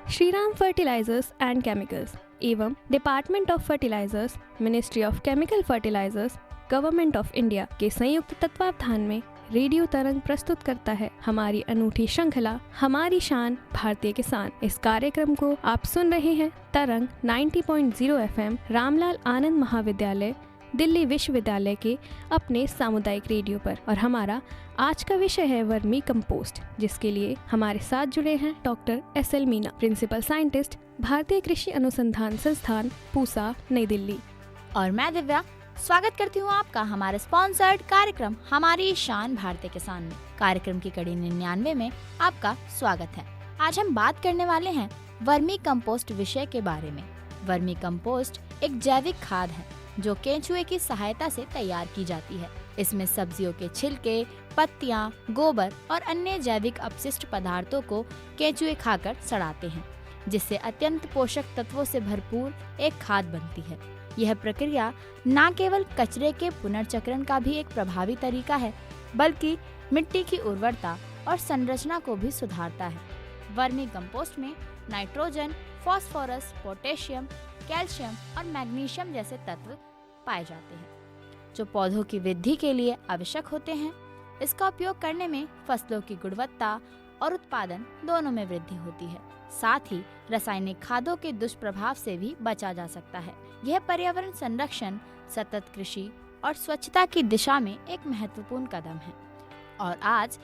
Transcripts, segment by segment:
Shriram fertilisers and chemicals एवं department of fertilisers, ministry of chemical fertilisers, government of India के संयुक्त तत्वावधान में रेडियो तरंग प्रस्तुत करता है हमारी अनूठी श्रृंखला हमारी शान भारतीय किसान। इस कार्यक्रम को आप सुन रहे हैं तरंग 90.0 FM रामलाल आनंद महाविद्यालय दिल्ली विश्वविद्यालय के अपने सामुदायिक रेडियो पर। और हमारा आज का विषय है वर्मी कंपोस्ट, जिसके लिए हमारे साथ जुड़े हैं doctor SL Meena, principal scientist, भारतीय कृषि अनुसंधान संस्थान, पूसा, नई दिल्ली। और मैं दिव्या स्वागत करती हूँ आपका हमारे स्पॉन्सर्ड कार्यक्रम हमारी शान भारतीय किसान में। कार्यक्रम की कड़ी 99 में आपका स्वागत है। आज हम बात करने वाले हैं वर्मी कंपोस्ट विषय के बारे में। वर्मी कंपोस्ट एक जैविक खाद है जो केंचुए की सहायता से तैयार की जाती है। इसमें सब्जियों के छिलके, पत्तियां, गोबर और अन्य जैविक अपशिष्ट पदार्थों को केंचुए खाकर सड़ाते हैं, जिससे अत्यंत पोषक तत्वों से भरपूर एक खाद बनती है। यह प्रक्रिया न केवल कचरे के पुनर्चक्रण का भी एक प्रभावी तरीका है, बल्कि मिट्टी की उर्वरता और संरचना को भी सुधारता है। वर्मी कंपोस्ट में नाइट्रोजन, फास्फोरस, पोटेशियम, कैल्शियम और मैग्नीशियम जैसे तत्व पाए जाते हैं, जो पौधों की वृद्धि के लिए आवश्यक होते हैं। इसका उपयोग करने में फसलों की गुणवत्ता और उत्पादन दोनों में वृद्धि होती है। साथ ही रासायनिक खादों के दुष्प्रभाव से भी बचा जा सकता है। यह पर्यावरण संरक्षण, सतत कृषि और स्वच्छता की दिशा में एक महत्वपूर्ण कदम है। और आज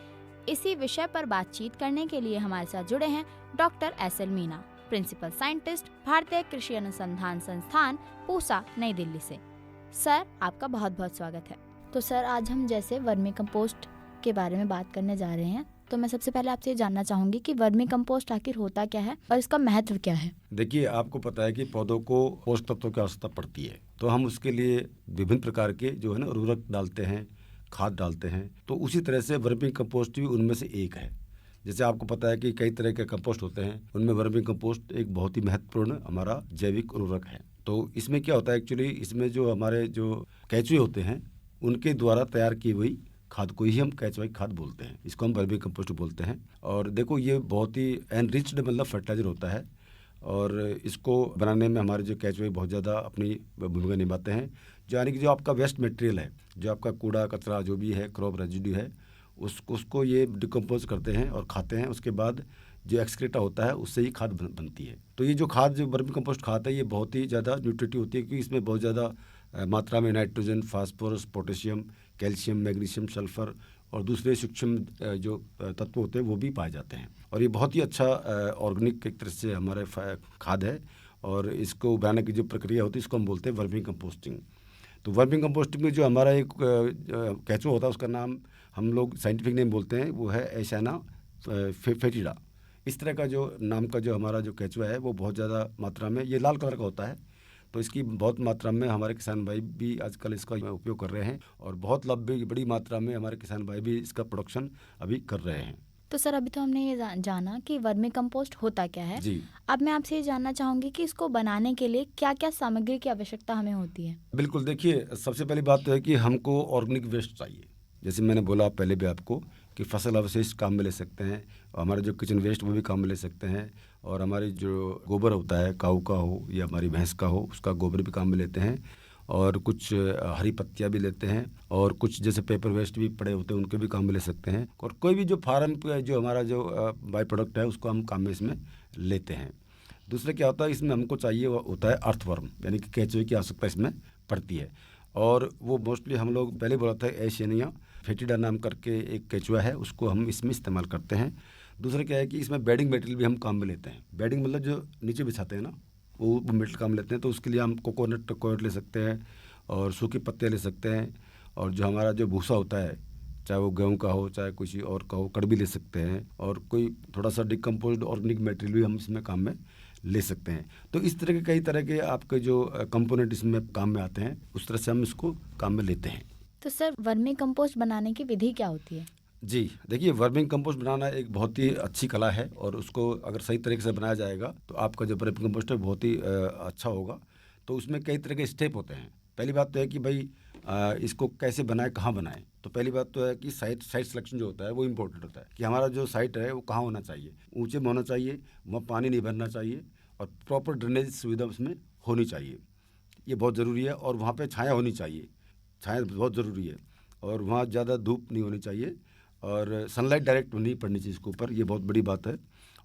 इसी विषय पर बातचीत करने के लिए हमारे साथ जुड़े हैं doctor SL Meena, principal scientist, भारतीय कृषि अनुसंधान संस्थान, पूसा, नई दिल्ली से। सर, आपका बहुत बहुत स्वागत है। तो सर, आज हम जैसे वर्मी कंपोस्ट के बारे में बात करने जा रहे हैं, तो मैं सबसे पहले आपसे जानना चाहूंगी कि वर्मी कंपोस्ट आखिर होता क्या है और इसका महत्व क्या है। देखिए, आपको पता है कि पौधों को पोषक तत्वों की आवश्यकता पड़ती है, तो हम उसके लिए विभिन्न प्रकार के जो है ना उर्वरक डालते हैं, खाद डालते हैं। तो उसी तरह से वर्मी कंपोस्ट भी उनमें से एक है। जैसे आपको पता है कि कई तरह के कंपोस्ट होते हैं, उनमें वर्मी कंपोस्ट एक बहुत ही महत्वपूर्ण हमारा जैविक उर्वरक है। तो इसमें क्या होता है, एक्चुअली इसमें जो हमारे जो केंचुए होते हैं उनके द्वारा तैयार की हुई खाद को ही हम केंचुआ खाद बोलते हैं। इसको हम वर्मी कंपोस्ट बोलते हैं। और देखो, ये बहुत ही एनरिच्ड मतलब फर्टिलाइजर होता है, और इसको बनाने में हमारे जो केंचुए बहुत ज़्यादा अपनी भूमिका निभाते हैं। यानी कि जो आपका वेस्ट मटेरियल है, जो आपका कूड़ा कचरा जो भी है, क्रॉप रेजिड्यू है, उसको ये डिकम्पोज करते हैं और खाते हैं। उसके बाद जो एक्सक्रीटा होता है उससे ही खाद बनती है। तो ये जो खाद, जो वर्मी कंपोस्ट खाद है, ये बहुत ही ज़्यादा न्यूट्रिटिव होती है, क्योंकि इसमें बहुत ज़्यादा मात्रा में nitrogen, phosphorus, potassium, calcium, magnesium, sulphur और दूसरे सूक्ष्म जो तत्व होते हैं वो भी पाए जाते हैं। और ये बहुत ही अच्छा ऑर्गेनिक एक तरह से हमारे खाद है। और इसको बनाने की जो प्रक्रिया होती है इसको हम बोलते हैं वर्मी कंपोस्टिंग। तो वर्मी कंपोस्टिंग में जो हमारा एक केंचुआ होता है, उसका नाम हम लोग साइंटिफिक नेम बोलते हैं, वो है एसाना फेटिडा। इस तरह का जो नाम का जो हमारा जो केंचुआ है वो बहुत ज़्यादा मात्रा में, ये लाल कलर का होता है, तो इसकी बहुत मात्रा में हमारे किसान भाई भी आजकल इसका उपयोग कर रहे हैं। और बहुत बड़ी मात्रा में हमारे किसान भाई भी इसका प्रोडक्शन अभी कर रहे हैं। तो सर, अभी तो हमने ये जाना कि वर्मी कंपोस्ट होता क्या है जी। अब मैं आपसे ये जानना चाहूंगी कि इसको बनाने के लिए क्या क्या सामग्री की आवश्यकता हमें होती है। बिल्कुल, देखिए, सबसे पहली बात तो है कि हमको ऑर्गेनिक वेस्ट चाहिए। जैसे मैंने बोला पहले भी आपको कि फसल अवशेष काम में ले सकते हैं, और हमारे जो किचन वेस्ट वो भी काम में ले सकते हैं, और हमारी जो गोबर होता है, काऊ का हो या हमारी भैंस का हो, उसका गोबर भी काम में लेते हैं। और कुछ हरी पत्तियां भी लेते हैं, और कुछ जैसे पेपर वेस्ट भी पड़े होते हैं उनके भी काम में ले सकते हैं। और कोई भी जो फार्म जो हमारा जो बाई प्रोडक्ट है उसको हम काम में इसमें लेते हैं। दूसरा क्या होता है, इसमें हमको चाहिए वो होता है अर्थवर्म, यानी कि केंचुए की आवश्यकता इसमें पड़ती है। और वो मोस्टली हम लोग पहले बोला था एशियनिया फेटिडा नाम करके एक केंचुआ है, उसको हम इसमें इस्तेमाल करते हैं। दूसरा क्या है कि इसमें बेडिंग मटेरियल भी हम काम में लेते हैं। बेडिंग मतलब जो नीचे बिछाते हैं ना, वो मटेरियल काम लेते हैं। तो उसके लिए हम कोकोनट कोयर ले सकते हैं, और सूखी पत्ते ले सकते हैं, और जो हमारा जो भूसा होता है, चाहे वो गेहूं का हो चाहे किसी और का हो, कड़ भी ले सकते हैं, और कोई थोड़ा सा डिकम्पोज्ड ऑर्गेनिक मटेरियल भी हम इसमें काम में ले सकते हैं। तो इस तरह के कई तरह के आपके जो कंपोनेंट इसमें काम में आते हैं, उस तरह से हम इसको काम में लेते हैं। तो सर, वर्मी कंपोस्ट बनाने की विधि क्या होती है। जी, देखिए, वर्मी कंपोस्ट बनाना एक बहुत ही अच्छी कला है, और उसको अगर सही तरीके से बनाया जाएगा तो आपका जो वर्मी कंपोस्ट है बहुत ही अच्छा होगा। तो उसमें कई तरह के स्टेप होते हैं। पहली बात तो है कि भाई इसको कैसे बनाएं, कहाँ बनाएं। तो पहली बात तो है कि साइट सिलेक्शन जो होता है वो इम्पोर्टेंट होता है कि हमारा जो साइट है वो कहाँ होना चाहिए। ऊंचे में होना चाहिए, वहाँ पानी नहीं भरना चाहिए और प्रॉपर ड्रेनेज सुविधा उसमें होनी चाहिए, ये बहुत ज़रूरी है। और वहाँ पे छाया होनी चाहिए, छाया बहुत ज़रूरी है। और वहाँ ज़्यादा धूप नहीं होनी चाहिए और सनलाइट डायरेक्ट नहीं पड़नी चाहिए इसके ऊपर, ये बहुत बड़ी बात है।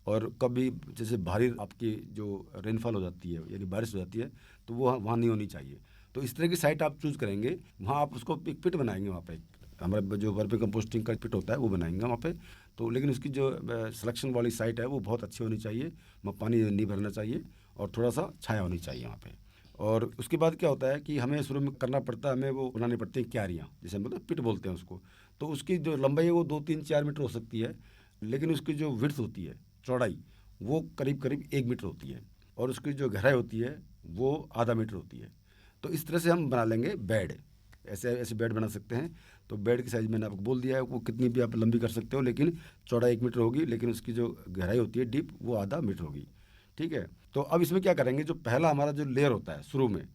और कभी जैसे भारी आपकी जो रेनफॉल हो जाती है यानी बारिश हो जाती है तो वो वहाँ नहीं होनी चाहिए। तो इस तरह की साइट आप चूज़ करेंगे, वहाँ आप उसको एक पिट बनाएंगे, वहाँ पे हमारा जो वर्मी कंपोस्टिंग का पिट होता है वो बनाएंगे वहाँ पे। तो लेकिन उसकी जो सिलेक्शन वाली साइट है वो बहुत अच्छी होनी चाहिए, वहाँ पानी नहीं भरना चाहिए और थोड़ा सा छाया होनी चाहिए वहाँ पे। और उसके बाद क्या होता है कि हमें शुरू में करना पड़ता है, हमें वो बनानी पड़ती है क्यारियाँ, जैसे मतलब पिट बोलते हैं उसको। तो उसकी जो लंबाई है वो 2-3-4 मीटर हो सकती है, लेकिन उसकी जो विड्थ होती है, चौड़ाई, वो करीब करीब 1 मीटर होती है और उसकी जो गहराई होती है वो आधा मीटर होती है। तो इस तरह से हम बना लेंगे बेड, ऐसे ऐसे बेड बना सकते हैं। तो बेड की साइज़ मैंने आपको बोल दिया है, वो कितनी भी आप लंबी कर सकते हो, लेकिन चौड़ा 1 मीटर होगी, लेकिन उसकी जो गहराई होती है डीप वो आधा मीटर होगी। ठीक है। तो अब इसमें क्या करेंगे, जो पहला हमारा जो लेयर होता है शुरू में,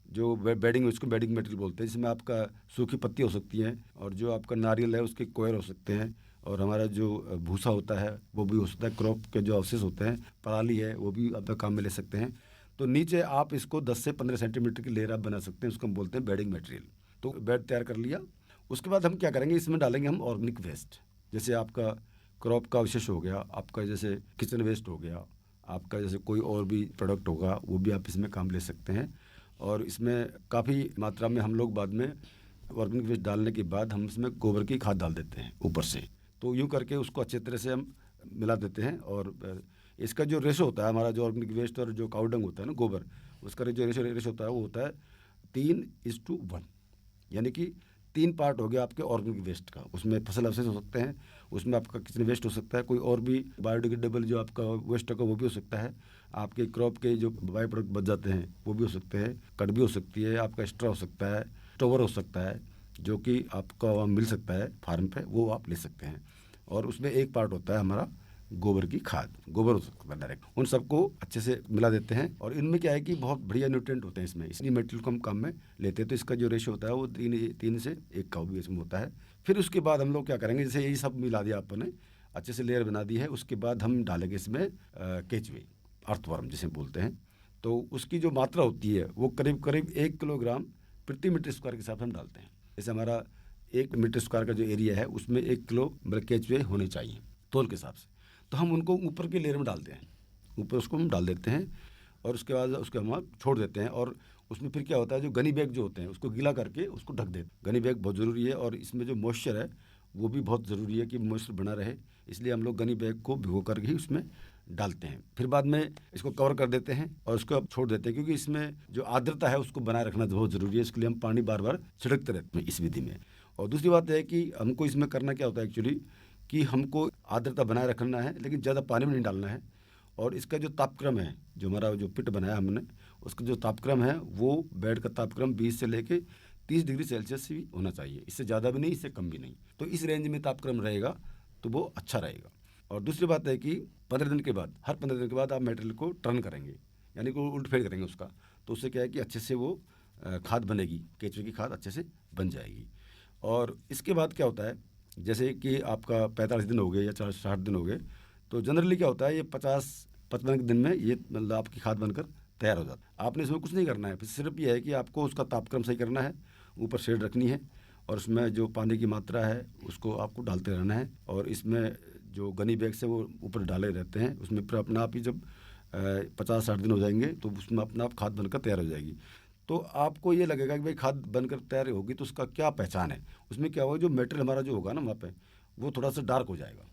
जो बेडिंग, उसको बेडिंग मटेरियल बोलते हैं, जिसमें आपका सूखी पत्ती हो सकती है और जो आपका नारियल है उसके कोयर हो सकते हैं और हमारा जो भूसा होता है वो भी हो सकता है, क्रॉप के जो अवशेष होते हैं, पराली है, वो भी अपने काम में ले सकते हैं। तो नीचे आप इसको 10 से 15 सेंटीमीटर की लेयर आप बना सकते हैं, उसको हम बोलते हैं बेडिंग मटेरियल। तो बेड तैयार कर लिया। उसके बाद हम क्या करेंगे, इसमें डालेंगे हम ऑर्गेनिक वेस्ट, जैसे आपका क्रॉप का अवशेष हो गया, आपका जैसे किचन वेस्ट हो गया, आपका जैसे कोई और भी प्रोडक्ट होगा वो भी आप इसमें काम ले सकते हैं। और इसमें काफ़ी मात्रा में हम लोग बाद में ऑर्गेनिक वेस्ट डालने के बाद हम इसमें गोबर की खाद डाल देते हैं ऊपर से। तो यूँ करके उसको अच्छे तरह से हम मिला देते हैं। और इसका जो रेशो होता है हमारा, जो ऑर्गेनिक वेस्ट और जो काउडंग होता है ना, गोबर, उसका जो रेशो होता है वो होता है 3:1, यानी कि 3 पार्ट हो गया आपके ऑर्गेनिक वेस्ट का। उसमें फसल अवशेष हो सकते हैं, उसमें आपका किचन वेस्ट हो सकता है, कोई और भी बायोडिग्रेडेबल जो आपका वेस्ट होगा वो भी हो सकता है, आपके क्रॉप के जो बाई प्रोडक्ट बच जाते हैं वो भी हो सकते हैं, कट भी हो सकती है, आपका एक्स्ट्रा हो सकता है, स्टोवर हो सकता है, जो कि आपका वहाँ मिल सकता है फार्म पे, वो आप ले सकते हैं। और उसमें एक पार्ट होता है हमारा गोबर की खाद, गोबर हो सकता है डायरेक्ट। उन सबको अच्छे से मिला देते हैं और इनमें क्या है कि बहुत बढ़िया न्यूट्रिएंट होते हैं इसमें, इसलिए मटेरियल को हम काम में लेते हैं। तो इसका जो रेशो होता है वो 3 से 1 का भी इसमें होता है। फिर उसके बाद हम लोग क्या करेंगे, जैसे यही सब मिला दिया आपने, अच्छे से लेयर बना दी है, उसके बाद हम डालेंगे इसमें केचुए, अर्थवर्म जिसे बोलते हैं। तो उसकी जो मात्रा होती है वो करीब करीब 1 किलोग्राम प्रति मीटर स्क्वायर के हिसाब से हम डालते हैं। जैसे हमारा 1 मीटर स्क्वायर का जो एरिया है उसमें 1 किलो केचुए होने चाहिए तोल के हिसाब से। तो हम उनको ऊपर के लेयर में डालते हैं, ऊपर उसको हम डाल देते हैं और उसके बाद उसको हम छोड़ देते हैं। और उसमें फिर क्या होता है, जो गनी बैग जो होते हैं उसको गीला करके उसको ढक देते हैं। गनी बैग बहुत ज़रूरी है और इसमें जो मॉइस्चर है वो भी बहुत ज़रूरी है कि मॉइस्चर बना रहे, इसलिए हम लोग गनी बैग को भिगो कर ही उसमें डालते हैं। फिर बाद में इसको कवर कर देते हैं और उसको अब छोड़ देते हैं, क्योंकि इसमें जो आर्द्रता है उसको बनाए रखना बहुत ज़रूरी है, इसके लिए हम पानी बार बार छिड़कते रहते हैं इस विधि में। और दूसरी बात है कि हमको इसमें करना क्या होता है एक्चुअली, कि हमको आर्द्रता बनाए रखना है लेकिन ज़्यादा पानी में नहीं डालना है। और इसका जो तापक्रम है, जो हमारा जो पिट बनाया हमने, उसका जो तापक्रम है वो बेड का तापक्रम 20 से लेके 30 डिग्री सेल्सियस भी होना चाहिए, इससे ज़्यादा भी नहीं, इससे कम भी नहीं। तो इस रेंज में तापक्रम रहेगा तो वो अच्छा रहेगा। और दूसरी बात है कि 15 दिन के बाद, हर 15 दिन के बाद आप मटेरियल को टर्न करेंगे, यानी कि उल्ट फेर करेंगे उसका। तो उससे क्या है कि अच्छे से वो खाद बनेगी, केचुए की खाद अच्छे से बन जाएगी। और इसके बाद क्या होता है, जैसे कि आपका 45 दिन हो गए या 60 दिन हो गए, तो जनरली क्या होता है, ये 50-55 दिन में ये मतलब आपकी खाद बनकर तैयार हो जाता है। आपने इसमें कुछ नहीं करना है, सिर्फ ये है कि आपको उसका तापक्रम सही करना है, ऊपर शेड रखनी है और उसमें जो पानी की मात्रा है उसको आपको डालते रहना है। और इसमें जो गनी बैग से वो ऊपर डाले रहते हैं, उसमें फिर अपना आप ही जब 50-60 दिन हो जाएंगे तो उसमें अपना आप खाद बनकर तैयार हो जाएगी। तो आपको ये लगेगा कि भाई खाद बनकर तैयार होगी तो उसका क्या पहचान है, उसमें क्या होगा, जो मटेरियल हमारा जो होगा ना वहाँ पे वो थोड़ा सा डार्क हो जाएगा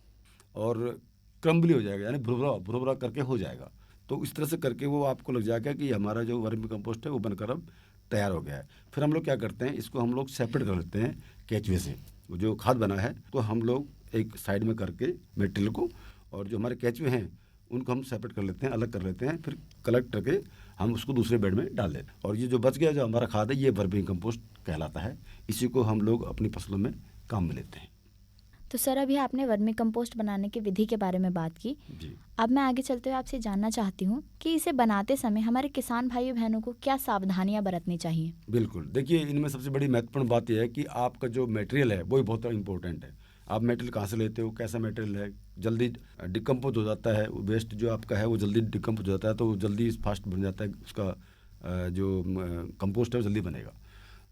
और क्रम्बली हो जाएगा, यानी भुरभुरा करके हो जाएगा। तो इस तरह से करके वो आपको लग जाएगा कि हमारा जो वर्मी कंपोस्ट है वो बनकर अब तैयार हो गया है। फिर हम लोग क्या करते हैं, इसको हम लोग सेपरेट कर लेते हैं केचुए से, वो जो खाद बना है तो हम लोग एक साइड में करके मटेरियल को, और जो हमारे केचुए हैं उनको हम सेपरेट कर लेते हैं, अलग कर लेते हैं, फिर कलेक्ट करके हम उसको दूसरे बेड में डाल देते हैं। और ये जो बच गया जो हमारा खाद है ये वर्मी कंपोस्ट कहलाता है, इसी को हम लोग अपनी फसलों में काम में लेते हैं। तो सर अभी आपने वर्मी कंपोस्ट बनाने की विधि के बारे में बात की। जी। अब मैं आगे चलते हुए आपसे जानना चाहती हूँ कि इसे बनाते समय हमारे किसान भाई बहनों को क्या सावधानियां बरतनी चाहिए। बिल्कुल, देखिए इनमें सबसे बड़ी महत्वपूर्ण बात यह है कि आपका जो मटेरियल है वो ही बहुत इंपॉर्टेंट है। आप मटेरियल कहाँ से लेते हो, कैसा मटेरियल है, जल्दी डिकम्पोज हो जाता है, वेस्ट जो आपका है वो जल्दी डिकम्पोज हो जाता है, तो वो जल्दी फास्ट बन जाता है, उसका जो कंपोस्ट है वो जल्दी बनेगा।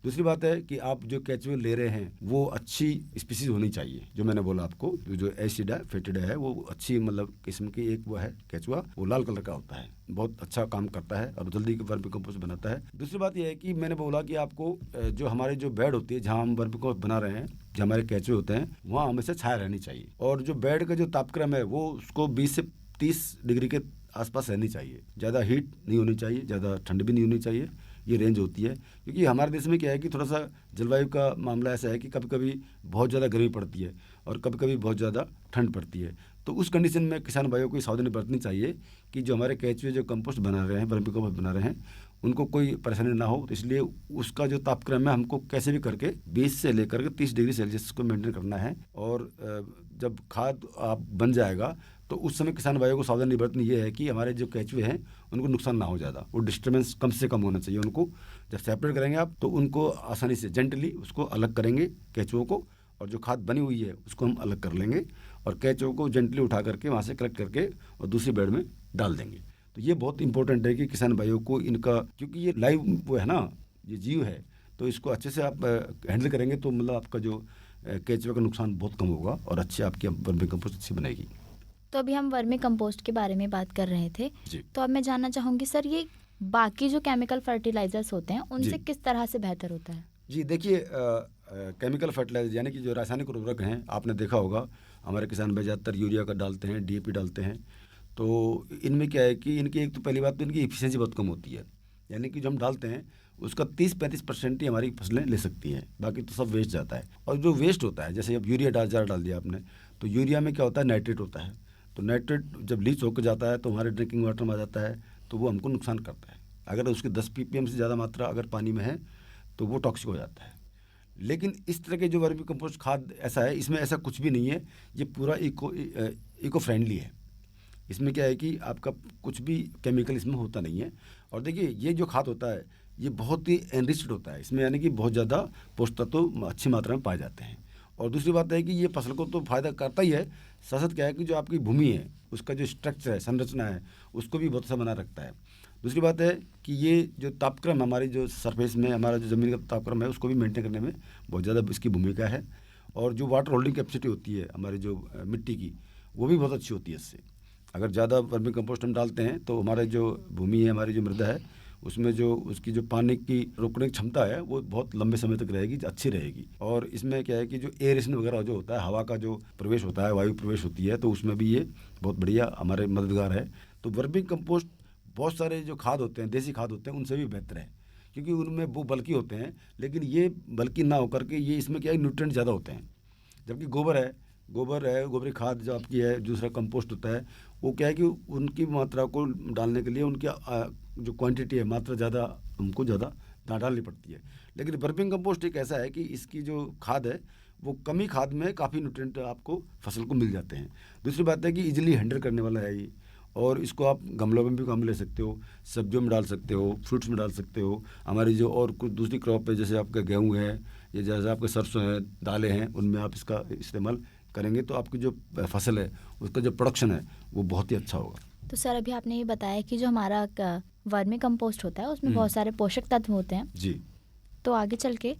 दूसरी बात है कि आप जो केचुए ले रहे हैं वो अच्छी स्पीसीज होनी चाहिए। जो मैंने बोला आपको, जो एसिडा फेटिडा है वो अच्छी मतलब किस्म की एक वो है केचुआ, वो लाल कलर का होता है, बहुत अच्छा काम करता है और जल्दी वर्मी कंपोस्ट बनाता है। दूसरी बात यह है कि मैंने बोला कि आपको जो हमारे जो बेड होती है जहाँ हम वर्मी कंपोस्ट बना रहे हैं, जो हमारे केचुए होते हैं, वहाँ हमेशा छाया रहनी चाहिए। और जो बेड का जो तापक्रम है वो उसको 20 से 30 डिग्री के आसपास रहनी चाहिए। ज़्यादा हीट नहीं होनी चाहिए, ज़्यादा ठंड भी नहीं होनी चाहिए, ये रेंज होती है। क्योंकि हमारे देश में क्या है कि थोड़ा सा जलवायु का मामला ऐसा है कि कभी कभी बहुत ज़्यादा गर्मी पड़ती है और कभी कभी बहुत ज़्यादा ठंड पड़ती है। तो उस कंडीशन में किसान भाइयों को सावधानी बरतनी चाहिए कि जो हमारे केचुए जो कंपोस्ट बना रहे हैं, वर्मी कंपोस्ट बना रहे हैं, उनको कोई परेशानी ना हो। तो इसलिए उसका जो तापक्रम है हमको कैसे भी करके 20 से लेकर के 30 डिग्री सेल्सियस को मेंटेन करना है। और जब खाद आप बन जाएगा तो उस समय किसान भाइयों को सावधानी बरतनी ये है कि हमारे जो केचुए हैं उनको नुकसान ना हो ज़्यादा, वो डिस्टर्बेंस कम से कम होना चाहिए। उनको जब सेपरेट करेंगे आप तो उनको आसानी से जेंटली उसको अलग करेंगे केचुओं को, और जो खाद बनी हुई है उसको हम अलग कर लेंगे और केचुओं को जेंटली उठा करके वहाँ से कलेक्ट करके और दूसरी बेड में डाल देंगे। तो ये बहुत इंपॉर्टेंट है कि किसान भाइयों को इनका, क्योंकि ये लाइव वो है ना, ये जीव है, तो इसको अच्छे से आप हैंडल करेंगे तो मतलब आपका जो केचुए का नुकसान बहुत कम होगा और अच्छी आपकी वर्मी कंपोस्ट अच्छी बनेगी। तो अभी हम वर्मी कंपोस्ट के बारे में बात कर रहे थे जी। तो अब मैं जानना चाहूँगी सर, ये बाकी जो केमिकल फर्टिलाइजर्स होते हैं उनसे किस तरह से बेहतर होता है। जी देखिए, केमिकल फर्टिलाइजर यानी कि जो रासायनिक उर्वरक हैं, आपने देखा होगा हमारे किसान भाई ज़्यादातर यूरिया का डालते हैं, डीएपी डालते हैं। तो इनमें क्या है कि इनकी एक तो पहली बात तो इनकी एफिशिएंसी बहुत कम होती है, यानी कि जो हम डालते हैं उसका 30-35% ही हमारी फसलें ले सकती हैं, बाकी तो सब वेस्ट जाता है। और जो वेस्ट होता है, जैसे अब यूरिया डाल दिया आपने, तो यूरिया में क्या होता है, नाइट्रेट होता है। तो नाइट्रेट जब लीच होकर जाता है तो हमारे ड्रिंकिंग वाटर में आ जाता है, तो वो हमको नुकसान करता है। अगर उसके 10 ppm से ज़्यादा मात्रा अगर पानी में है तो वो टॉक्सिक हो जाता है। लेकिन इस तरह के जो वर्मी कंपोस्ट खाद ऐसा है, इसमें ऐसा कुछ भी नहीं है, ये पूरा इको फ्रेंडली है। इसमें क्या है कि आपका कुछ भी केमिकल इसमें होता नहीं है। और देखिए ये जो खाद होता है ये बहुत ही एनरिच्ड होता है, इसमें यानी कि बहुत ज़्यादा पोषक तत्व अच्छी मात्रा में पाए जाते हैं। और दूसरी बात है कि ये फसल को तो फायदा करता ही है, साथ साथ क्या है कि जो आपकी भूमि है उसका जो स्ट्रक्चर है, संरचना है, उसको भी बहुत अच्छा बना रखता है। दूसरी बात है कि ये जो तापक्रम हमारी जो सरफेस में हमारा जो ज़मीन का तापक्रम है उसको भी मेंटेन करने में बहुत ज़्यादा इसकी भूमिका है। और जो वाटर होल्डिंग कैपेसिटी होती है हमारी जो मिट्टी की, वो भी बहुत अच्छी होती है इससे। अगर ज़्यादा वर्मी कंपोस्ट हम डालते हैं तो हमारे जो भूमि है, हमारी जो मृदा है, उसमें जो उसकी जो पानी की रोकने की क्षमता है वो बहुत लंबे समय तक रहेगी, अच्छी रहेगी। और इसमें क्या है कि जो एयरेशन वगैरह जो होता है, हवा का जो प्रवेश होता है, वायु प्रवेश होती है, तो उसमें भी ये बहुत बढ़िया हमारे मददगार है। तो वर्मी कंपोस्ट बहुत सारे जो खाद होते हैं, देसी खाद होते हैं, उनसे भी बेहतर है, क्योंकि उनमें वो बल्कि होते हैं, लेकिन ये बल्कि ना होकर के ये इसमें क्या है, न्यूट्रिएंट ज़्यादा होते हैं। जबकि गोबर है, गोबरी खाद जो आपकी है, दूसरा कंपोस्ट होता है, वो क्या है कि उनकी मात्रा को डालने के लिए उनकी जो क्वांटिटी है, मात्रा ज़्यादा हमको ज़्यादा डालनी पड़ती है। लेकिन वर्मी कंपोस्ट एक ऐसा है कि इसकी जो खाद है वो कमी खाद में काफ़ी न्यूट्रिएंट आपको फसल को मिल जाते हैं। दूसरी बात है कि इजीली हैंडल करने वाला है ये, और इसको आप गमलों में भी काम ले सकते हो, सब्जियों में डाल सकते हो, फ्रूट्स में डाल सकते हो। हमारी जो और कुछ दूसरी क्रॉप है, जैसे आपका गेहूँ है या जैसे आपके सरसों है, दालें हैं, उनमें आप इसका इस्तेमाल करेंगे तो आपकी जो फसल है उसका जो प्रोडक्शन है वो बहुत ही अच्छा होगा। तो सर अभी आपने ये बताया कि जो हमारा वर्मी कंपोस्ट होता है उसमें बहुत सारे पोषक तत्व होते हैं जी। तो आगे चल के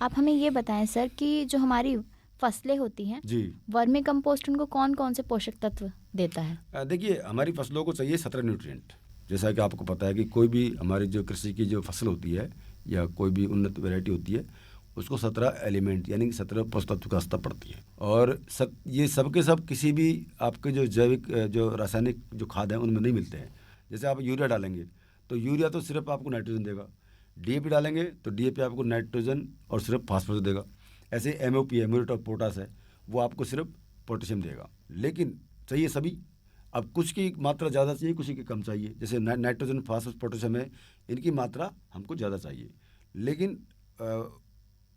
आप हमें ये बताएं सर कि जो हमारी फसलें होती हैं जी, वर्मी कंपोस्ट उनको कौन कौन से पोषक तत्व देता है। देखिए हमारी फसलों को चाहिए 17 न्यूट्रिएंट। जैसा कि आपको पता है कि कोई भी हमारी जो कृषि की जो फसल होती है या कोई भी उन्नत वैरायटी होती है उसको 17 एलिमेंट यानी कि 17 पोषक तत्व की आवश्यकता पड़ती है। और ये सब के सब किसी भी आपके जो जैविक जो रासायनिक जो खाद हैं उनमें नहीं मिलते हैं। जैसे आप यूरिया डालेंगे तो यूरिया तो सिर्फ आपको नाइट्रोजन देगा, डीएपी डालेंगे तो डीएपी आपको नाइट्रोजन और सिर्फ फास्फोरस देगा। ऐसे एमओपी है, म्यूरेट ऑफ पोटास है, वो आपको सिर्फ पोटेशियम देगा। लेकिन चाहिए सभी, अब कुछ की मात्रा ज़्यादा चाहिए, कुछ की कम चाहिए। जैसे नाइट्रोजन, फास्फोरस, पोटेशियम है, इनकी मात्रा हमको ज़्यादा चाहिए। लेकिन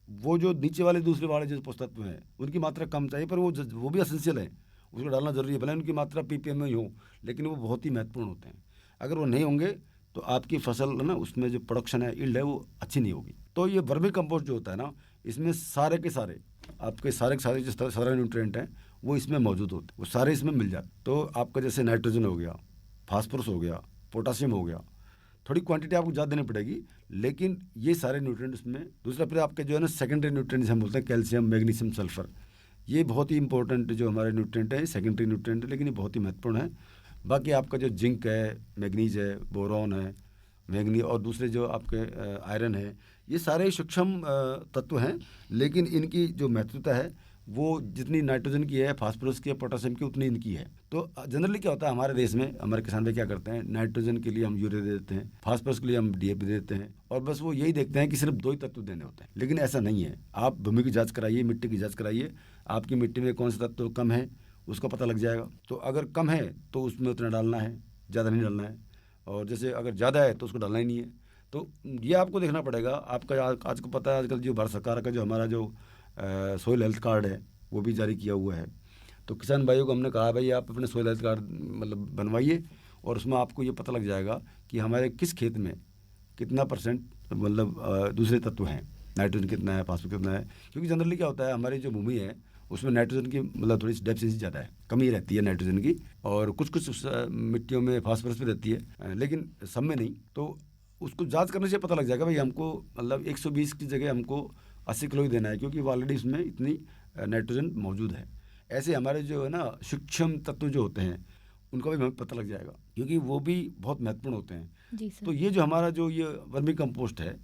वो जो नीचे वाले दूसरे वाले जो पोषक तत्व हैं उनकी मात्रा कम चाहिए, पर वो भी एसेंशियल है, उसको डालना जरूरी है, भले उनकी मात्रा पीपीएम में ही हो, लेकिन वो बहुत ही महत्वपूर्ण होते हैं। अगर वो नहीं होंगे तो आपकी फसल ना उसमें जो प्रोडक्शन है, यील्ड है, वो अच्छी नहीं होगी। तो ये वर्मी कंपोस्ट जो होता है ना, इसमें सारे के सारे आपके सारे जो सारे न्यूट्रिएंट हैं वो इसमें मौजूद होते हैं, वो सारे इसमें मिल जाते। तो आपका जैसे नाइट्रोजन हो गया, फास्फोरस हो गया, पोटासियम हो गया, थोड़ी क्वांटिटी आपको ज़्यादा देनी पड़ेगी, लेकिन ये सारे न्यूट्रिएंट इसमें। दूसरा फिर आपके जो है ना सेकेंडरी न्यूट्रिएंट्स हम बोलते हैं, कैल्शियम, मैग्नीशियम, सल्फर, ये बहुत ही इंपॉर्टेंट जो हमारे न्यूट्रिएंट है, सेकेंडरी न्यूट्रिएंट है, लेकिन ये बहुत ही महत्वपूर्ण है। बाकी आपका जो जिंक है, मैग्नीज है, बोरॉन है, मैग्नी और दूसरे जो आपके आयरन है, ये सारे सूक्ष्म तत्व हैं, लेकिन इनकी जो महत्वता है वो जितनी नाइट्रोजन की है, फास्फोरस की है, पोटासियम की, उतनी इनकी है। तो जनरली क्या होता है हमारे देश में, हमारे किसान भाई क्या करते हैं, नाइट्रोजन के लिए हम यूरिया दे देते हैं, फास्फोरस के लिए हम डीएपी दे देते हैं, और बस वो यही देखते हैं कि सिर्फ 2 ही तत्व देने होते हैं। लेकिन ऐसा नहीं है। आप भूमि की जाँच कराइए, मिट्टी की जाँच कराइए, आपकी मिट्टी में कौन सा तत्व कम है उसका पता लग जाएगा। तो अगर कम है तो उसमें उतना डालना है, ज़्यादा नहीं डालना है, और जैसे अगर ज़्यादा है तो उसको डालना ही नहीं है। तो ये आपको देखना पड़ेगा। आपका आज को पता है, आजकल जो भारत सरकार का जो हमारा जो सोइल हेल्थ कार्ड है वो भी जारी किया हुआ है। तो किसान भाइयों को हमने कहा भाई आप अपने सोइल हेल्थ कार्ड मतलब बनवाइए, और उसमें आपको ये पता लग जाएगा कि हमारे किस खेत में कितना % मतलब दूसरे तत्व हैं, नाइट्रोजन कितना है, फास्फोरस कितना है। क्योंकि जनरली क्या होता है, हमारी जो भूमि है उसमें नाइट्रोजन की मतलब थोड़ी डेफिशिएंसी ज़्यादा है, कमी रहती है नाइट्रोजन की, और कुछ मिट्टियों में फास्फोरस भी रहती है, लेकिन सब में नहीं। तो उसको जांच करने से पता लग जाएगा भाई हमको मतलब 120 की जगह हमको 80 किलो ही देना है, क्योंकि ऑलरेडी उसमें इतनी नाइट्रोजन मौजूद है। ऐसे हमारे जो है ना सूक्ष्म तत्व जो होते हैं उनका भी हमें पता लग जाएगा, क्योंकि वो भी बहुत महत्वपूर्ण होते हैं। जी सर। तो ये जो हमारा जो ये वर्मी कंपोस्ट है,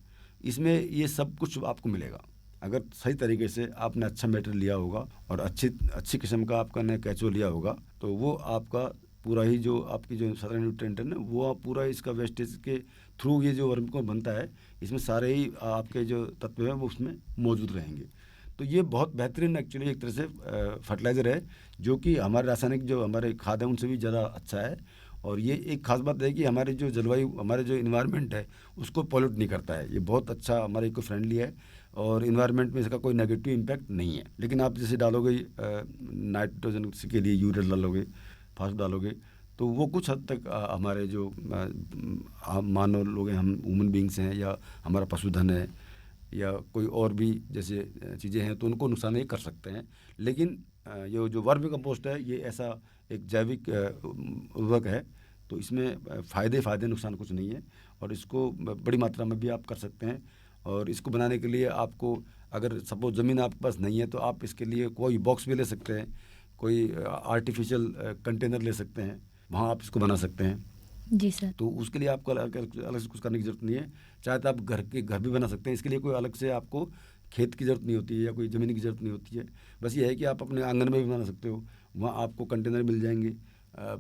इसमें ये सब कुछ आपको मिलेगा। अगर सही तरीके से आपने अच्छा मटेरियल लिया होगा और अच्छी किस्म का आपका ने कैचो लिया होगा, तो वो आपका पूरा ही जो आपकी जो सारे न्यूट्रिएंट है ना, वो पूरा इसका वेस्टेज के थ्रू ये जो वर्मी को बनता है, इसमें सारे ही आपके जो तत्व हैं वो उसमें मौजूद रहेंगे। तो ये बहुत बेहतरीन एक्चुअली एक तरह से फर्टिलाइज़र है, जो कि हमारे रासायनिक जो हमारे खाद हैं उनसे भी ज़्यादा अच्छा है। और ये एक खास बात है कि हमारी जो जलवायु, हमारे जो इन्वायरमेंट है उसको पॉल्यूट नहीं करता है। ये बहुत अच्छा हमारे इको फ्रेंडली है, और इन्वायरमेंट में इसका कोई नेगेटिव इम्पैक्ट नहीं है। लेकिन आप जैसे डालोगे नाइट्रोजन के लिए यूरिया डालोगे, फास्फोरस डालोगे, तो वो कुछ हद तक हमारे जो मानव लोग हैं, हम ह्यूमन बींग्स हैं, या हमारा पशुधन है, या कोई और भी जैसे चीज़ें हैं, तो उनको नुकसान नहीं कर सकते हैं। लेकिन ये जो वर्मी कंपोस्ट है ये ऐसा एक जैविक उर्वरक है, तो इसमें फ़ायदे नुकसान कुछ नहीं है, और इसको बड़ी मात्रा में भी आप कर सकते हैं। और इसको बनाने के लिए आपको अगर सपोज ज़मीन आपके पास नहीं है, तो आप इसके लिए कोई बॉक्स भी ले सकते हैं, कोई आर्टिफिशियल कंटेनर ले सकते हैं, वहाँ आप इसको बना सकते हैं। जी सर। तो उसके लिए आपको अलग से कुछ करने की ज़रूरत नहीं है। चाहे तो आप घर भी बना सकते हैं, इसके लिए कोई अलग से आपको खेत की ज़रूरत नहीं होती है, या कोई ज़मीन की ज़रूरत नहीं होती है। बस ये है कि आप अपने आंगन में भी बना सकते हो, वहाँ आपको कंटेनर मिल जाएंगे,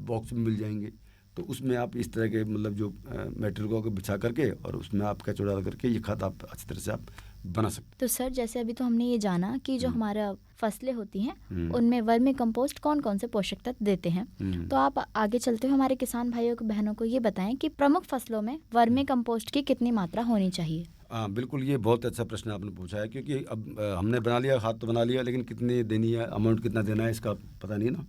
बॉक्स भी मिल जाएंगे। तो उसमें आप इस तरह के मतलब जो मटेरियल को बिछा करके और उसमें आप कैचो डाल करके ये खाद आप अच्छी तरह से आप बना सकते। तो सर जैसे अभी तो हमने ये जाना कि जो हमारा फसलें होती हैं उनमें वर्मी कंपोस्ट कौन कौन से पोषक तत्व देते हैं, तो आप आगे चलते हुए हमारे किसान भाइयों को बहनों को ये बताएं कि प्रमुख फसलों में वर्मी कंपोस्ट की कितनी मात्रा होनी चाहिए। हाँ बिल्कुल, ये बहुत अच्छा प्रश्न आपने पूछा है, क्योंकि अब हमने बना लिया, खाद तो बना लिया, लेकिन कितनी देनी है, अमाउंट कितना देना है, इसका पता नहीं ना।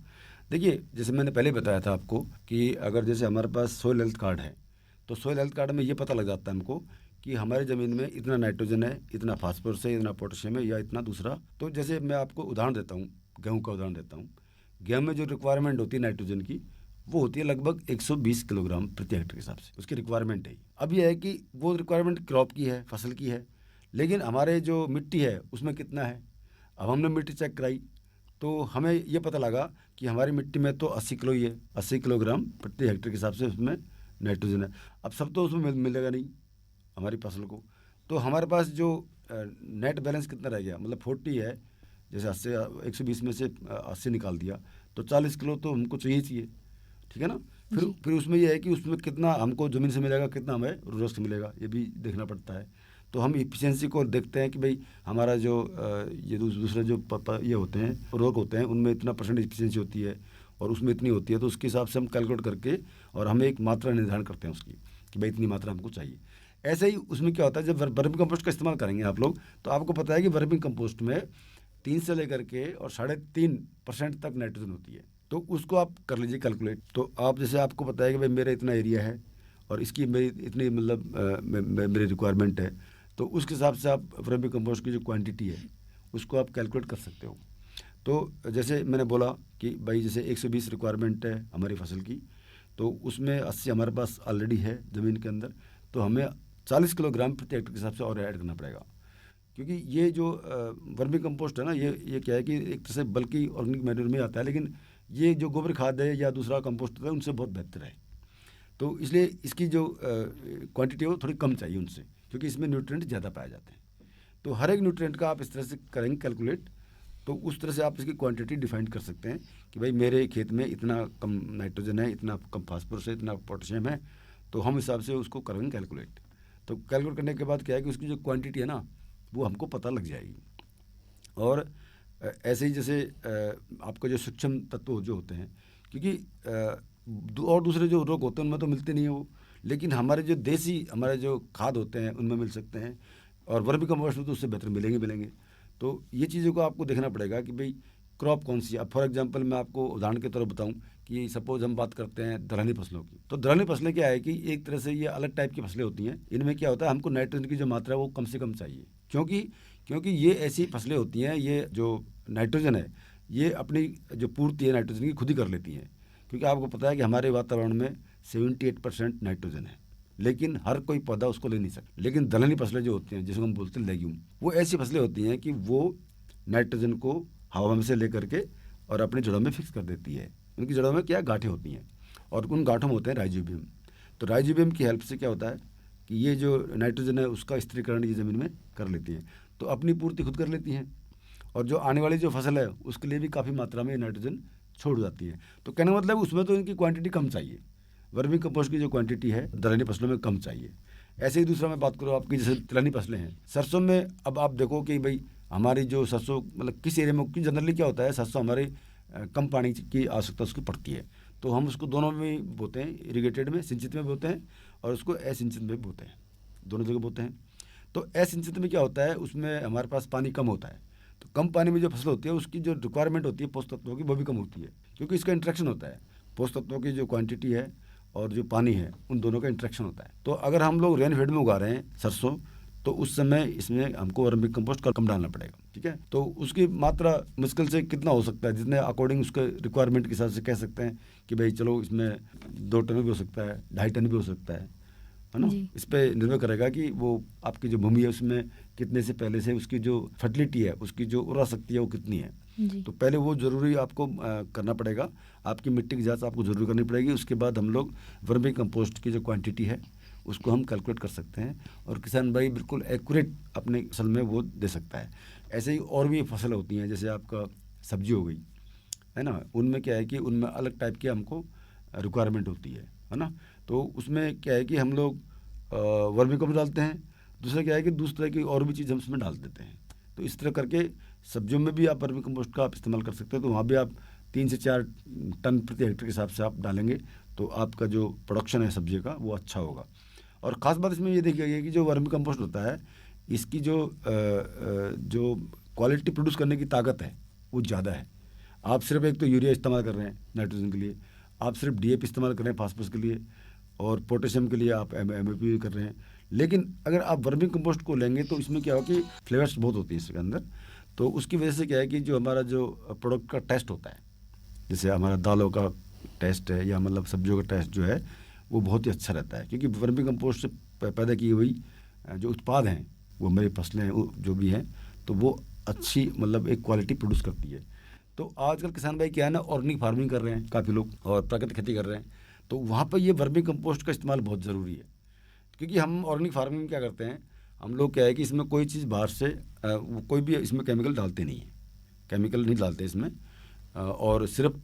देखिए जैसे मैंने पहले बताया था आपको कि अगर जैसे हमारे पास सोइल हेल्थ कार्ड है, तो सोइल हेल्थ कार्ड में ये पता लग जाता है हमको कि हमारी ज़मीन में इतना नाइट्रोजन है, इतना फास्फोरस है, इतना पोटेशियम है, या इतना दूसरा। तो जैसे मैं आपको उदाहरण देता हूँ, गेहूँ का उदाहरण देता हूँ। गेहूँ में जो रिक्वायरमेंट होती है नाइट्रोजन की, वो होती है लगभग 120 किलोग्राम प्रति हेक्टेयर के हिसाब से, उसकी रिक्वायरमेंट है। अब यह है कि वो रिक्वायरमेंट क्रॉप की है, फसल की है, लेकिन हमारे जो मिट्टी है उसमें कितना है। अब हमने मिट्टी चेक कराई तो हमें ये पता लगा कि हमारी मिट्टी में तो 80 किलो ही है, 80 किलोग्राम प्रति हेक्टेयर के हिसाब से उसमें नाइट्रोजन है। अब सब तो उसमें मिलेगा नहीं हमारी फसल को, तो हमारे पास जो नेट बैलेंस कितना रह गया, मतलब 40 है, जैसे 80 120 में से 80 निकाल दिया तो 40 किलो तो हमको चाहिए, ठीक है ना। फिर उसमें यह है कि उसमें कितना हमको ज़मीन से मिलेगा, कितना हमें उर्वरक से मिलेगा, ये भी देखना पड़ता है। तो हम इफिशियंसी को देखते हैं कि भाई हमारा जो ये दूसरे जो ये होते हैं उर्वरक होते हैं उनमें इतना % इफिशियंसी होती है और उसमें इतनी होती है, तो उसके हिसाब से हम कैलकुलेट करके और हमें एक मात्रा निर्धारण करते हैं उसकी कि भाई इतनी मात्रा हमको चाहिए। ऐसे ही उसमें क्या होता है, जब वर्मी कंपोस्ट का इस्तेमाल करेंगे आप लोग, तो आपको पता है कि वर्मी कंपोस्ट में 3 से लेकर के और 3.5% तक नाइट्रोजन होती है। तो उसको आप कर लीजिए कैलकुलेट। तो आप जैसे आपको पता है कि भाई मेरा इतना एरिया है और इसकी मेरी इतनी मतलब मेरी रिक्वायरमेंट है, तो उसके हिसाब से आप वर्मी कंपोस्ट की जो क्वांटिटी है उसको आप कैलकुलेट कर सकते हो। तो जैसे मैंने बोला कि भाई जैसे 120 रिक्वायरमेंट है हमारी फसल की, तो उसमें 80 हमारे पास ऑलरेडी है ज़मीन के अंदर, तो हमें 40 किलोग्राम प्रति हेक्टेयर के हिसाब से और ऐड करना पड़ेगा। क्योंकि ये जो वर्मी कंपोस्ट है ना, ये क्या है कि एक तरह से बल्कि ऑर्गेनिक मैन्योर में आता है, लेकिन ये जो गोबर खाद है या दूसरा कंपोस्ट है उनसे बहुत बेहतर है। तो इसलिए इसकी जो क्वांटिटी है वो थोड़ी कम चाहिए उनसे, क्योंकि इसमें न्यूट्रिएंट ज़्यादा पाए जाते हैं। तो हर एक न्यूट्रिएंट का आप इस तरह से करेंगे कैलकुलेट, तो उस तरह से आप इसकी क्वांटिटी डिफाइन कर सकते हैं कि भाई मेरे खेत में इतना कम नाइट्रोजन है, इतना कम फास्फोरस है, इतना पोटेशियम है, तो हम हिसाब से उसको करेंगे कैलकुलेट। तो कैलकुलेट करने के बाद क्या है कि उसकी जो क्वांटिटी है ना वो हमको पता लग जाएगी। और ऐसे ही जैसे आपका जो सूक्ष्म तत्व जो होते हैं, क्योंकि और दूसरे जो रोग होते हैं उनमें तो मिलते नहीं है वो, लेकिन हमारे जो देसी हमारे जो खाद होते हैं उनमें मिल सकते हैं, और वर्मी कंपोस्ट में तो उससे बेहतर मिलेंगे। तो ये चीज़ों को आपको देखना पड़ेगा कि भाई क्रॉप कौन सी है। अब फॉर एग्जांपल मैं आपको उदाहरण के तौर पर बताऊं कि सपोज हम बात करते हैं दलहनी फसलों की, तो दलहनी फसलें क्या है कि एक तरह से ये अलग टाइप की फसलें होती हैं। इनमें क्या होता है, हमको नाइट्रोजन की जो मात्रा है वो कम से कम चाहिए, क्योंकि ये ऐसी फसलें होती हैं, ये जो नाइट्रोजन है ये अपनी जो पूर्ति है नाइट्रोजन की खुद ही कर लेती हैं। क्योंकि आपको पता है कि हमारे वातावरण में 78% नाइट्रोजन है, लेकिन हर कोई पौधा उसको ले नहीं सकता। लेकिन दलहनी फसलें जो होती हैं, जिसको हम बोलते हैं लेग्यूम, वो ऐसी फसलें होती हैं कि वो नाइट्रोजन को हवा में से लेकर के और अपनी जड़ों में फिक्स कर देती है। उनकी जड़ों में क्या गांठें होती हैं, और उन गांठों में होते हैं राइजोबियम। तो राइजोबियम की हेल्प से क्या होता है कि ये जो नाइट्रोजन है उसका स्थिरीकरण ये ज़मीन में कर लेती हैं, तो अपनी पूर्ति खुद कर लेती हैं, और जो आने वाली जो फसल है उसके लिए भी काफ़ी मात्रा में नाइट्रोजन छोड़ जाती है। तो कहने का मतलब उसमें तो इनकी क्वांटिटी कम चाहिए, वर्मी कंपोस्ट की जो क्वांटिटी है दलहनी फसलों में कम चाहिए। ऐसे ही दूसरा मैं बात करूँ आपकी, जैसे तिलहनी फसलें हैं, सरसों में अब आप देखो कि भाई हमारी जो सरसों मतलब किस एरिया में, जनरली क्या होता है सरसों हमारे कम पानी की आवश्यकता उसकी पड़ती है, तो हम उसको दोनों में बोते हैं, इरीगेटेड में सिंचित में बोते हैं और उसको असिंचित में बोते हैं, दोनों जगह बोते हैं। तो असिंचित में क्या होता है, उसमें हमारे पास पानी कम होता है, तो कम पानी में जो फसल होती है उसकी जो रिक्वायरमेंट होती है पोषक तत्वों की वो भी कम होती है, क्योंकि इसका इंट्रैक्शन होता है, पोषक तत्वों की जो क्वांटिटी है और जो पानी है उन दोनों का इंट्रैक्शन होता है। तो अगर हम लोग रेन फेड में उगा रहे हैं सरसों, तो उस समय इसमें हमको वर्मी कंपोस्ट कम डालना पड़ेगा, ठीक है। तो उसकी मात्रा मुश्किल से कितना हो सकता है, जितने अकॉर्डिंग उसके रिक्वायरमेंट के हिसाब से कह सकते हैं कि भाई चलो इसमें 2 टन भी हो सकता है, 2.5 टन भी हो सकता है ना। इस पे निर्भर करेगा कि वो आपकी जो भूमि है उसमें कितने से पहले से उसकी जो फर्टिलिटी है, उसकी जो उर्वरा शक्ति है वो कितनी है। तो पहले वो ज़रूरी आपको करना पड़ेगा, आपकी मिट्टी की जांच आपको ज़रूर करनी पड़ेगी। उसके बाद हम लोग वर्मी कंपोस्ट की जो क्वांटिटी है उसको हम कैलकुलेट कर सकते हैं, और किसान भाई बिल्कुल एक्यूरेट अपने फसल में वो दे सकता है। ऐसे ही और भी फसल होती हैं, जैसे आपका सब्जी हो गई है ना, उनमें क्या है कि उनमें अलग टाइप की हमको रिक्वायरमेंट होती है ना। तो उसमें क्या है कि हम लोग वर्मी कंपोस्ट डालते हैं, दूसरा क्या है कि दूसरी तरह की और भी चीज़ हम उसमें डाल देते हैं। तो इस तरह करके सब्जियों में भी आप वर्मी कंपोस्ट का आप इस्तेमाल कर सकते हैं। तो वहाँ भी आप 3 से 4 टन प्रति हेक्टेयर के हिसाब से आप डालेंगे तो आपका जो प्रोडक्शन है सब्जी का वो अच्छा होगा। और ख़ास बात इसमें ये देखिए गई कि जो वर्मी कंपोस्ट होता है इसकी जो क्वालिटी प्रोड्यूस करने की ताकत है वो ज़्यादा है। आप सिर्फ एक तो यूरिया इस्तेमाल कर रहे हैं नाइट्रोजन के लिए, आप सिर्फ DAP इस्तेमाल कर रहे हैं फास्फोरस के लिए, और पोटेशियम के लिए आप MAP कर रहे हैं। लेकिन अगर आप वर्मी कंपोस्ट को लेंगे तो इसमें क्या हो कि फ्लेवर्स बहुत होती है इसके अंदर, तो उसकी वजह से क्या है कि जो हमारा जो प्रोडक्ट का टेस्ट होता है, जैसे हमारा दालों का टेस्ट है या मतलब सब्जियों का टेस्ट जो है वो बहुत ही अच्छा रहता है, क्योंकि वर्मी कंपोस्ट से पैदा की हुई जो उत्पाद हैं वो हमारी फसलें जो भी हैं तो वो अच्छी मतलब एक क्वालिटी प्रोड्यूस करती है। तो आजकल किसान भाई क्या है ना, ऑर्गेनिक फार्मिंग कर रहे हैं काफ़ी लोग और प्राकृतिक खेती कर रहे हैं, तो वहाँ पर ये वर्मी कंपोस्ट का इस्तेमाल बहुत ज़रूरी है। क्योंकि हम ऑर्गेनिक फार्मिंग में क्या करते हैं, हम लोग क्या है कि इसमें कोई चीज़ बाहर से कोई भी इसमें केमिकल डालते नहीं है, केमिकल नहीं डालते इसमें, और सिर्फ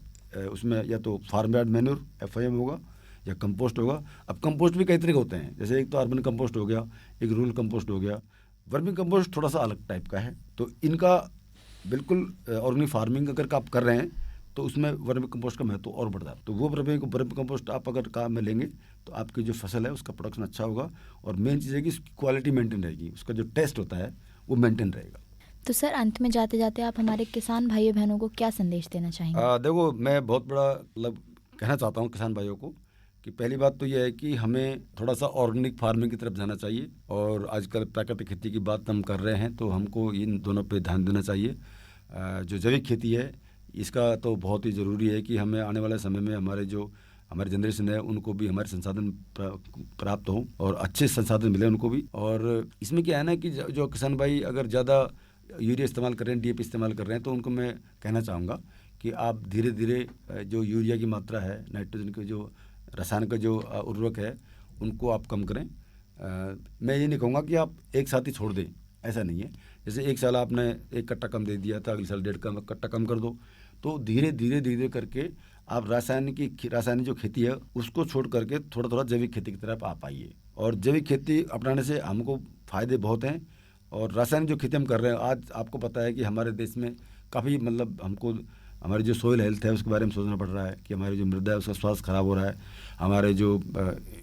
उसमें या तो फार्म यार्ड मैन्योर FIM होगा या कंपोस्ट होगा। अब कंपोस्ट भी कई तरह के होते हैं, जैसे एक तो अर्बन कंपोस्ट हो गया, एक रूरल कंपोस्ट हो गया, वर्मी कंपोस्ट थोड़ा सा अलग टाइप का है। तो इनका बिल्कुल ऑर्गेनिक फार्मिंग अगर आप कर रहे हैं तो उसमें वर्मी कंपोस्ट का महत्व और बढ़ जाता है। तो वो वर्मी कंपोस्ट आप अगर काम में लेंगे तो आपकी जो फसल है उसका प्रोडक्शन अच्छा होगा, और मेन चीज़ है कि उसकी क्वालिटी मेंटेन रहेगी, उसका जो टेस्ट होता है वो मेंटेन रहेगा। तो सर, अंत में जाते जाते आप हमारे किसान भाइयों बहनों को क्या संदेश देना चाहेंगे? देखो, मैं बहुत बड़ा मतलब कहना चाहता हूँ किसान भाइयों को कि पहली बात तो यह है कि हमें थोड़ा सा ऑर्गेनिक फार्मिंग की तरफ जाना चाहिए, और आजकल प्राकृतिक खेती की बात हम कर रहे हैं तो हमको इन दोनों पे ध्यान देना चाहिए। जो जैविक खेती है इसका तो बहुत ही ज़रूरी है कि हमें आने वाले समय में हमारी जनरेशन है उनको भी हमारे संसाधन प्राप्त हों और अच्छे संसाधन मिले उनको भी। और इसमें क्या है ना कि जो किसान भाई अगर ज़्यादा यूरिया इस्तेमाल कर रहे हैं, DAP इस्तेमाल कर रहे हैं, तो उनको मैं कहना चाहूँगा कि आप धीरे धीरे जो यूरिया की मात्रा है, नाइट्रोजन के जो रसायन का जो उर्वरक है उनको आप कम करें। मैं ये नहीं कहूँगा कि आप एक साथ ही छोड़ दें, ऐसा नहीं है। जैसे एक साल आपने 1 कट्टा कम दे दिया था, अगले साल 1.5 कट्टा कम कर दो। तो धीरे धीरे करके आप रासायनिक जो खेती है उसको छोड़ करके थोड़ा थोड़ा जैविक खेती की तरफ आप आइए। और जैविक खेती अपनाने से हमको फ़ायदे बहुत हैं। और रासायनिक जो खेती हम कर रहे हैं, आज आपको पता है कि हमारे देश में काफ़ी मतलब हमको हमारी जो सोइल हेल्थ है उसके बारे में सोचना पड़ रहा है कि हमारी जो मृदा है उसका स्वास्थ्य खराब हो रहा है, हमारे जो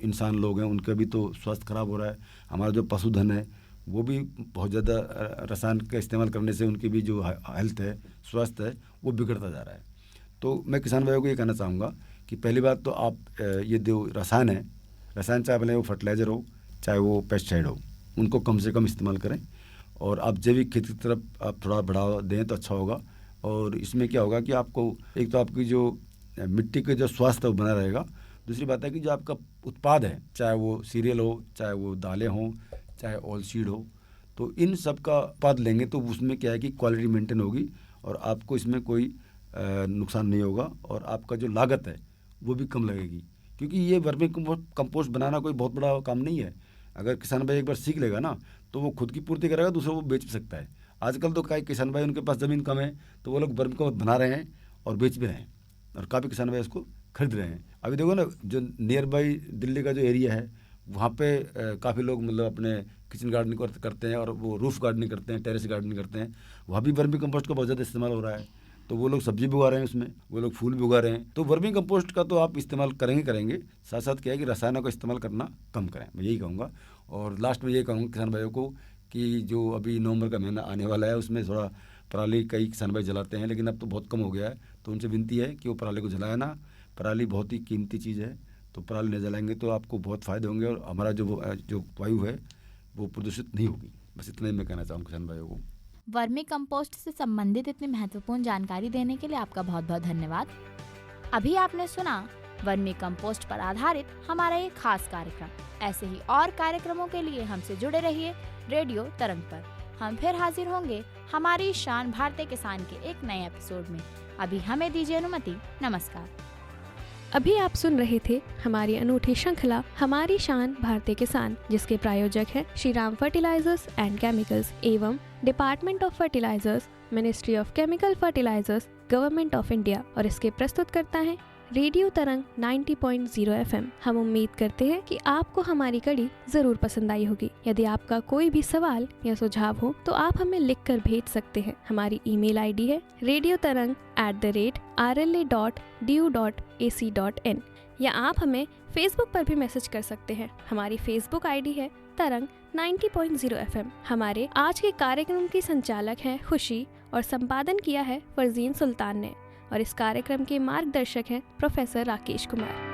इंसान लोग हैं उनका भी तो स्वास्थ्य खराब हो रहा है, हमारा जो पशुधन है वो भी बहुत ज़्यादा रसायन का इस्तेमाल करने से उनकी भी जो हेल्थ है, स्वास्थ्य है, वो बिगड़ता जा रहा है। तो मैं किसान भाइयों को ये कहना चाहूँगा कि पहली बात तो आप ये जो रसायन है, रसायन चाहे भले वो फर्टिलाइज़र हो चाहे वो पेस्टिसाइड हो, उनको कम से कम इस्तेमाल करें और आप जैविक खेती की तरफ आप थोड़ा बढ़ावा दें तो अच्छा होगा। और इसमें क्या होगा कि आपको एक तो आपकी जो मिट्टी का जो स्वास्थ्य बना रहेगा, दूसरी बात है कि जो आपका उत्पाद है, चाहे वो सीरियल हो, चाहे वो दालें हों, चाहे ऑयल सीड हो, तो इन सब का उत्पाद लेंगे तो उसमें क्या है कि क्वालिटी मेंटेन होगी और आपको इसमें कोई नुकसान नहीं होगा और आपका जो लागत है वो भी कम लगेगी। क्योंकि ये वर्मी कंपोस्ट बनाना कोई बहुत बड़ा काम नहीं है। अगर किसान भाई एक बार सीख लेगा ना तो वो खुद की पूर्ति करेगा, दूसरों को बेच भी सकता है। आजकल तो कई किसान भाई उनके पास ज़मीन कम है तो वो लोग वर्मी कंपोस्ट बना रहे हैं और बेच भी रहे हैं, और काफ़ी किसान भाई इसको खरीद रहे हैं। अभी देखो ना, जो नियर बाई दिल्ली का जो एरिया है वहाँ पे काफ़ी लोग मतलब अपने किचन गार्डनिंग करते हैं और वो रूफ गार्डनिंग करते हैं, टेरेस गार्डनिंग करते हैं, वहाँ भी वर्मी कंपोस्ट का बहुत ज़्यादा इस्तेमाल हो रहा है। तो वो लोग सब्जी भी उगा रहे हैं उसमें, वो लोग फूल भी उगा रहे हैं। तो वर्मी कंपोस्ट का तो आप इस्तेमाल करेंगे, साथ साथ क्या है कि रसायनों का इस्तेमाल करना कम करें, मैं यही कहूँगा। और लास्ट में यही कहूँगा किसान भाइयों को कि जो अभी नवंबर का महीना आने वाला है उसमें थोड़ा पराली कई किसान भाई जलाते हैं, लेकिन अब तो बहुत कम हो गया है, तो उनसे विनती है कि वो पराली को जलाए ना। पराली बहुत ही कीमती चीज़ है, तो पराली नहीं जलाएंगे तो आपको बहुत फ़ायदे होंगे और हमारा जो वायु है वो प्रदूषित नहीं होगी। बस इतना ही मैं कहना चाहूँगा किसान भाइयों को। वर्मी कंपोस्ट से संबंधित इतनी महत्वपूर्ण जानकारी देने के लिए आपका बहुत बहुत धन्यवाद। अभी आपने सुना वर्मी कंपोस्ट पर आधारित हमारा ये खास कार्यक्रम। ऐसे ही और कार्यक्रमों के लिए हमसे जुड़े रहिए रेडियो तरंग पर। हम फिर हाजिर होंगे हमारी शान भारतीय किसान के एक नए एपिसोड में। अभी हमें दीजिए अनुमति। नमस्कार। अभी आप सुन रहे थे हमारी अनूठी श्रृंखला हमारी शान भारतीय किसान, जिसके प्रायोजक हैं Shri Ram fertilizers and chemicals एवं department of fertilisers, ministry of chemical fertilisers, government of India, और इसके प्रस्तुतकर्ता हैं रेडियो तरंग 90.0 FM। हम उम्मीद करते हैं कि आपको हमारी कड़ी जरूर पसंद आई होगी। यदि आपका कोई भी सवाल या सुझाव हो तो आप हमें लिखकर भेज सकते हैं। हमारी ईमेल आईडी है radiotarang@rla.du.ac.in, या आप हमें फेसबुक पर भी मैसेज कर सकते हैं। हमारी फेसबुक आईडी है तरंग 90.0 FM। हमारे आज के कार्यक्रम की संचालक हैं खुशी और संपादन किया है फरजीन सुल्तान ने, और इस कार्यक्रम के मार्गदर्शक हैं प्रोफेसर राकेश कुमार।